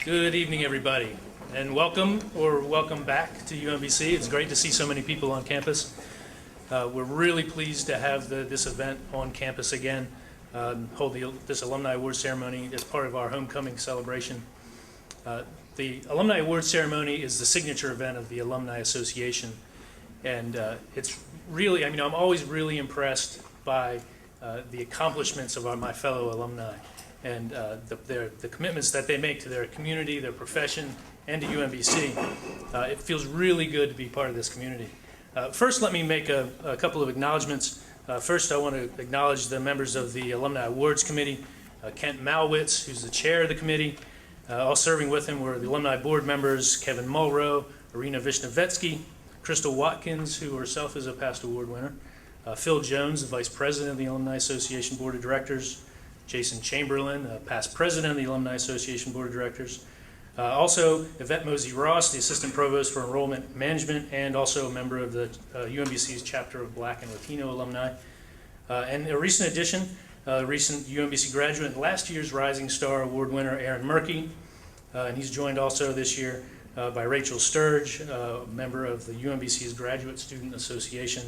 Good evening, everybody, and welcome back to UMBC. It's great to see so many people on campus. We're really pleased to have this event on campus again, hold this Alumni Awards ceremony as part of our homecoming celebration. The Alumni Awards ceremony is the signature event of the Alumni Association, and it's really, I'm always really impressed by the accomplishments of my fellow alumni and the commitments that they make to their community, their profession, and to UMBC. It feels really good to be part of this community. First, let me make a couple of acknowledgments. First, I want to acknowledge the members of the Alumni Awards Committee, Kent Malwitz, who's the chair of the committee. All serving with him were the alumni board members, Kevin Mulrow, Irina Vishnevetsky, Crystal Watkins, who herself is a past award winner, Phil Jones, the vice president of the Alumni Association Board of Directors, Jason Chamberlain, past president of the Alumni Association Board of Directors. Also, Yvette Mosey-Ross, the assistant provost for enrollment management, and also a member of the UMBC's chapter of Black and Latino alumni. And a recent addition, recent UMBC graduate and last year's Rising Star Award winner, Aaron Murky. And he's joined also this year by Rachel Sturge, a member of the UMBC's Graduate Student Association.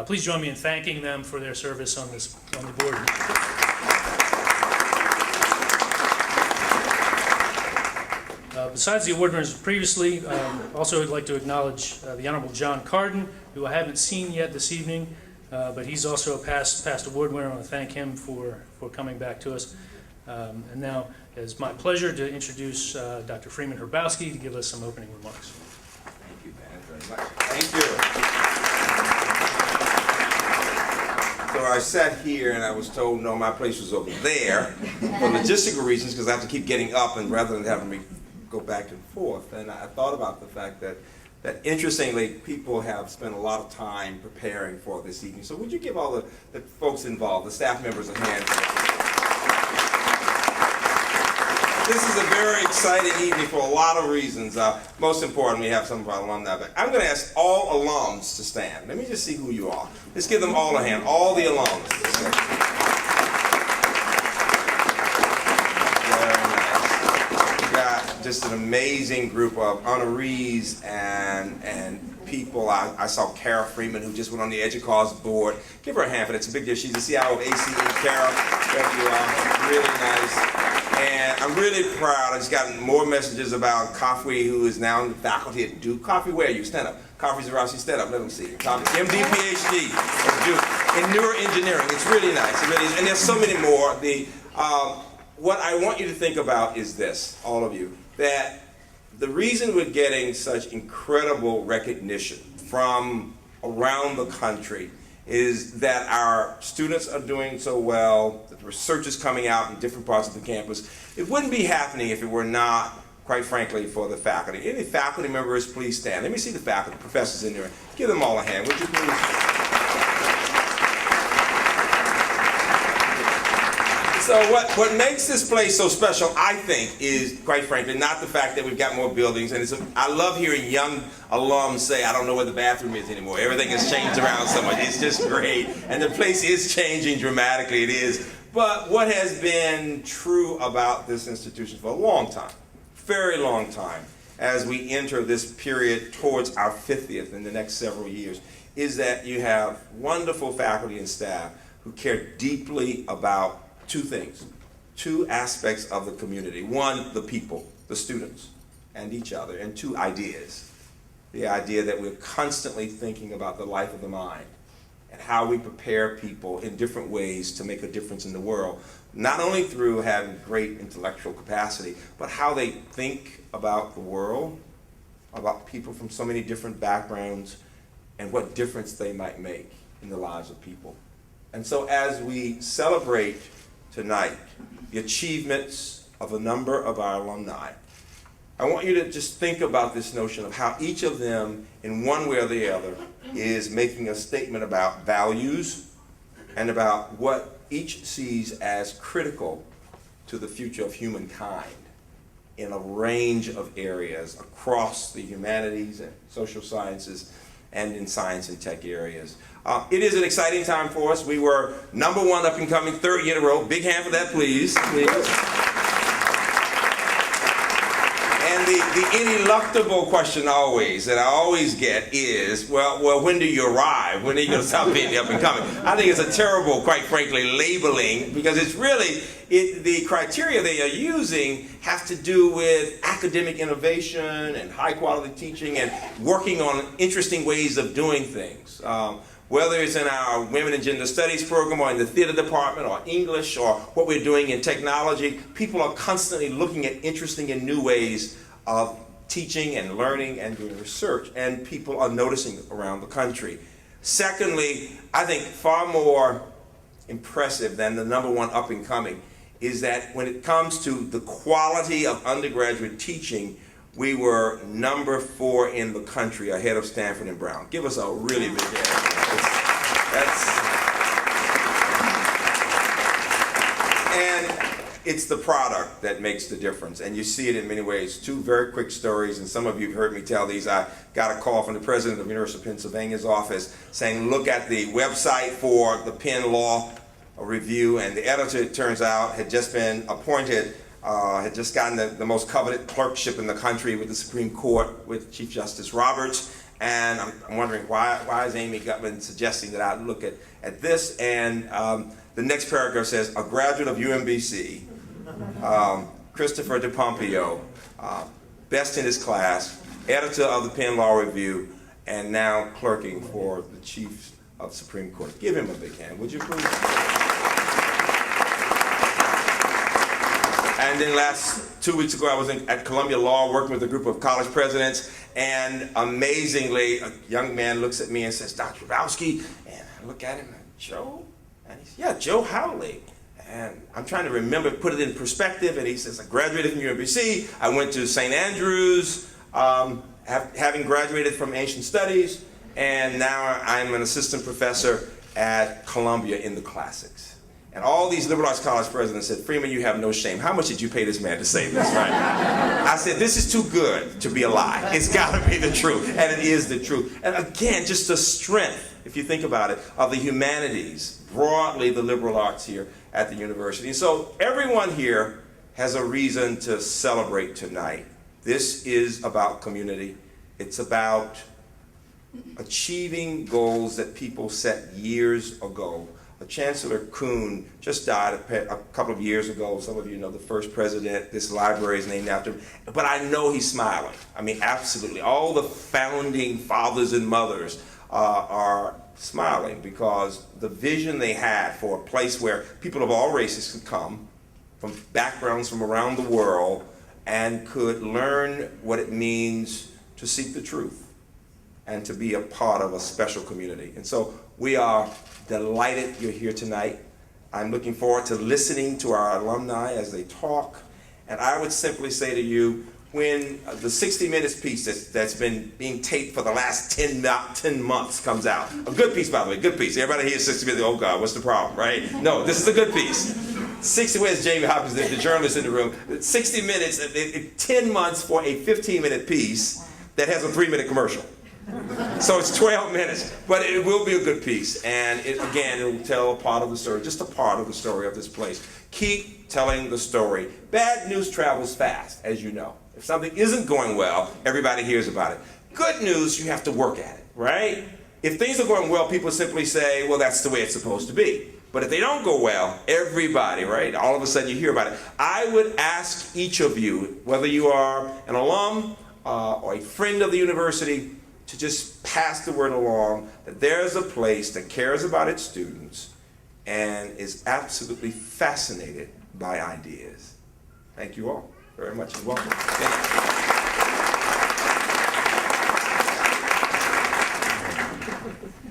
Please join me in thanking them for their service on the board. Besides the award winners previously, also would like to acknowledge the Honorable John Carden, who I haven't seen yet this evening, but he's also a past award winner. I want to thank him for coming back to us. And now it's my pleasure to introduce Dr. Freeman Hrabowski to give us some opening remarks. Thank you, Bennett, very much. Thank you. So I sat here and I was told, no, my place was over there for logistical reasons, because I have to keep getting up and rather than having me go back and forth. And I thought about the fact that interestingly, people have spent a lot of time preparing for this evening. So would you give all the folks involved, the staff members, a hand? This is a very exciting evening for a lot of reasons. Most importantly, we have some of our alumni back. I'm going to ask all alums to stand. Let me just see who you are. Let's give them all a hand. All the alums to stand. Just an amazing group of honorees and people. I saw Kara Freeman, who just went on the EDUCAUSE board. Give her a hand for that. It's a big deal. She's the CIO of ACE. Kara, there you are. Really nice. And I'm really proud. I just gotten more messages about Coffee, who is now in the faculty at Duke. Coffee, where are you? Stand up. Coffee Hrabowski, stand up. Let them see. Coffee, MD, PhD at Duke in neuroengineering. It's really nice. It really is. And there's so many more. What I want you to think about is this, all of you, that the reason we're getting such incredible recognition from around the country is that our students are doing so well, that the research is coming out in different parts of the campus. It wouldn't be happening if it were not, quite frankly, for the faculty. Any faculty members, please stand. Let me see the faculty, professors in there. Give them all a hand, would you please? So what makes this place so special, I think, is, quite frankly, not the fact that we've got more buildings. And I love hearing young alums say, I don't know where the bathroom is anymore. Everything has changed around so much. It's just great. And the place is changing dramatically. It is. But what has been true about this institution for a long time, very long time, as we enter this period towards our 50th in the next several years, is that you have wonderful faculty and staff who care deeply about two things, two aspects of the community. One, the people, the students, and each other. And two, ideas. The idea that we're constantly thinking about the life of the mind and how we prepare people in different ways to make a difference in the world. Not only through having great intellectual capacity, but how they think about the world, about people from so many different backgrounds, and what difference they might make in the lives of people. And so as we celebrate tonight the achievements of a number of our alumni, I want you to just think about this notion of how each of them, in one way or the other, is making a statement about values and about what each sees as critical to the future of humankind in a range of areas across the humanities and social sciences and in science and tech areas. It is an exciting time for us. We were #1 up and coming, 3rd year in a row. Big hand for that, please. Please. the ineluctable question always, that I always get is, well, when do you arrive? When are you going to stop being up and coming? I think it's a terrible, quite frankly, labeling, because it's really, the criteria they are using have to do with academic innovation and high quality teaching and working on interesting ways of doing things. Whether it's in our Women and Gender Studies program or in the theater department or English or what we're doing in technology, people are constantly looking at interesting and new ways of teaching and learning and doing research, and people are noticing around the country. Secondly, I think far more impressive than the #1 up and coming is that when it comes to the quality of undergraduate teaching, we were #4 in the country, ahead of Stanford and Brown. Give us a really big hand. And it's the product that makes the difference, and you see it in many ways. 2 very quick stories, and some of you have heard me tell these. I got a call from the president of the University of Pennsylvania's office saying, look at the website for the Penn Law Review, and the editor, it turns out, had just been appointed, had just gotten the most coveted clerkship in the country with the Supreme Court with Chief Justice Roberts. And I'm wondering, why is Amy Gutman suggesting that I look at this? And the next paragraph says, a graduate of UMBC, Christopher DePompeo, best in his class, editor of the Penn Law Review, and now clerking for the Chief of Supreme Court. Give him a big hand, would you please? And then 2 weeks ago, I was at Columbia Law working with a group of college presidents, and amazingly, a young man looks at me and says, Dr. Hrabowski, and I look at him, Joe? And he says, yeah, Joe Howley. And I'm trying to remember, put it in perspective, and he says, I graduated from UMBC, I went to St. Andrews, having graduated from Ancient Studies, and now I'm an assistant professor at Columbia in the classics. And all these liberal arts college presidents said, Freeman, you have no shame. How much did you pay this man to say this, right? I said, this is too good to be a lie. It's got to be the truth, and it is the truth. And again, just the strength, if you think about it, of the humanities, broadly the liberal arts here at the university. And so everyone here has a reason to celebrate tonight. This is about community. It's about achieving goals that people set years ago. Chancellor Kuhn just died a couple of years ago. Some of you know the first president. This library is named after him. But I know he's smiling. I mean, absolutely. All the founding fathers and mothers are smiling because the vision they had for a place where people of all races could come from backgrounds from around the world and could learn what it means to seek the truth and to be a part of a special community. And so we are delighted you're here tonight. I'm looking forward to listening to our alumni as they talk. And I would simply say to you, when the 60 Minutes piece that's been being taped for the last 10 months comes out, a good piece, by the way, good piece. Everybody hears 60 Minutes, oh God, what's the problem, right? No, this is a good piece. 60, where's Jamie Hopkins, the journalist in the room? 60 Minutes, 10 months for a 15-minute piece that has a 3-minute commercial. So it's 12 minutes, but it will be a good piece, and it will tell a part of the story, just a part of the story of this place. Keep telling the story. Bad news travels fast, as you know. If something isn't going well, everybody hears about it. Good news, you have to work at it, right? If things are going well, people simply say, well, that's the way it's supposed to be. But if they don't go well, everybody, right, all of a sudden you hear about it. I would ask each of you, whether you are an alum or a friend of the university, to just pass the word along that there's a place that cares about its students and is absolutely fascinated by ideas. Thank you all very much and welcome. Thank you.